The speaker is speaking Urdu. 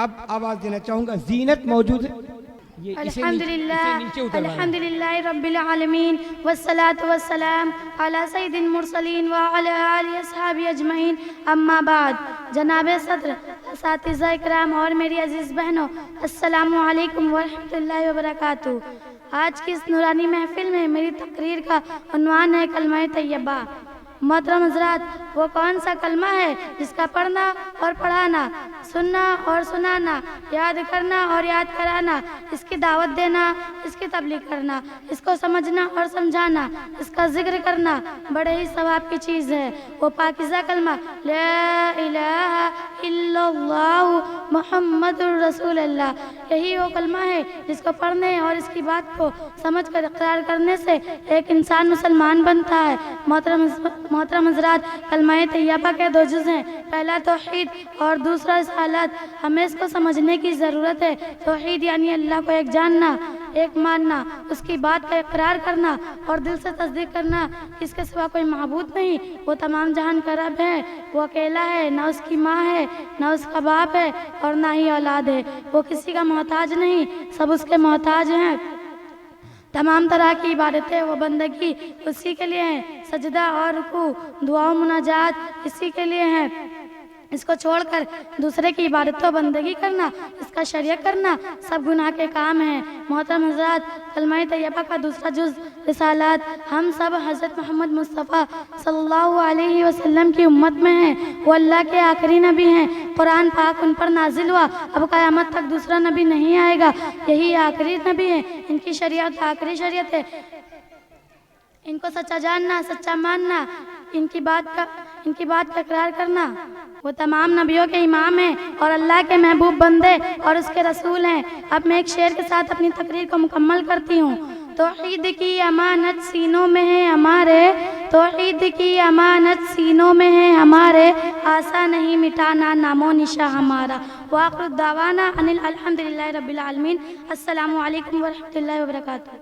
اب آواز دینا چاہوں گا، زینت موجود ہے، الحمدللہ رب العالمین والصلاة والسلام علی سید المرسلین وعلی آلہ اصحابہ اجمعین، اما بعد۔ جناب صدر، اساتذہ اکرام اور میری عزیز بہنوں، السلام علیکم ورحمۃ اللہ وبرکاتہ۔ آج کی اس نورانی محفل میں میری تقریر کا عنوان ہے کلمہ طیبہ۔ محترم حضرات، وہ کون سا کلمہ ہے جس کا پڑھنا اور پڑھانا، سننا اور سنانا، یاد کرنا اور یاد کرانا، اس کی دعوت دینا، اس کی تبلیغ کرنا، اس کو سمجھنا اور سمجھانا، اس کا ذکر کرنا بڑے ہی ثواب کی چیز ہے۔ وہ پاکیزہ کلمہ لا الہ الا اللہ محمد الرسول اللہ، یہی وہ کلمہ ہے جس کو پڑھنے اور اس کی بات کو سمجھ کر اقرار کرنے سے ایک انسان مسلمان بنتا ہے۔ محترم حضرات، کلمہ طیبہ کے دو جز ہیں، پہلا توحید اور دوسرا رسالت۔ ہمیں اس کو سمجھنے کی ضرورت ہے۔ توحید یعنی اللہ کو ایک جاننا، ایک ماننا، اس کی بات کا اقرار کرنا اور دل سے تصدیق کرنا کہ اس کے سوا کوئی معبود نہیں، وہ تمام جہان کا رب ہے، وہ اکیلا ہے، نہ اس کی ماں ہے، نہ اس کا باپ ہے اور نہ ہی اولاد ہے، وہ کسی کا محتاج نہیں، سب اس کے محتاج ہیں۔ تمام طرح کی عبادتیں و بندگی اسی کے لیے ہیں، سجدہ اور رکوع، دعا و مناجات اسی کے لیے ہیں۔ اس کو چھوڑ کر دوسرے کی عبادت و بندگی کرنا، اس کا شریک کرنا سب گناہ کے کام ہیں۔ محترم حضرات، کلمہ طیبہ کا دوسرا جز رسالات۔ ہم سب حضرت محمد مصطفیٰ صلی اللہ علیہ وسلم کی امت میں ہیں، وہ اللہ کے آخری نبی ہیں، قرآن پاک ان پر نازل ہوا، اب قیامت تک دوسرا نبی نہیں آئے گا، یہی آخری نبی ہیں، ان کی شریعت آخری شریعت ہے۔ ان کو سچا جاننا، سچا ماننا، ان کی بات کا اقرار کرنا۔ وہ تمام نبیوں کے امام ہیں اور اللہ کے محبوب بندے اور اس کے رسول ہیں۔ اب میں ایک شعر کے ساتھ اپنی تقریر کو مکمل کرتی ہوں۔ توحید کی امانت سینوں میں ہے ہمارے، توحید کی امانت سینوں میں ہے ہمارے، آسا نہیں مٹانا نام و نشاں ہمارا۔ وآخر دعوانا ان الحمدللہ رب العالمین۔ السلام علیکم ورحمۃ اللہ وبرکاتہ۔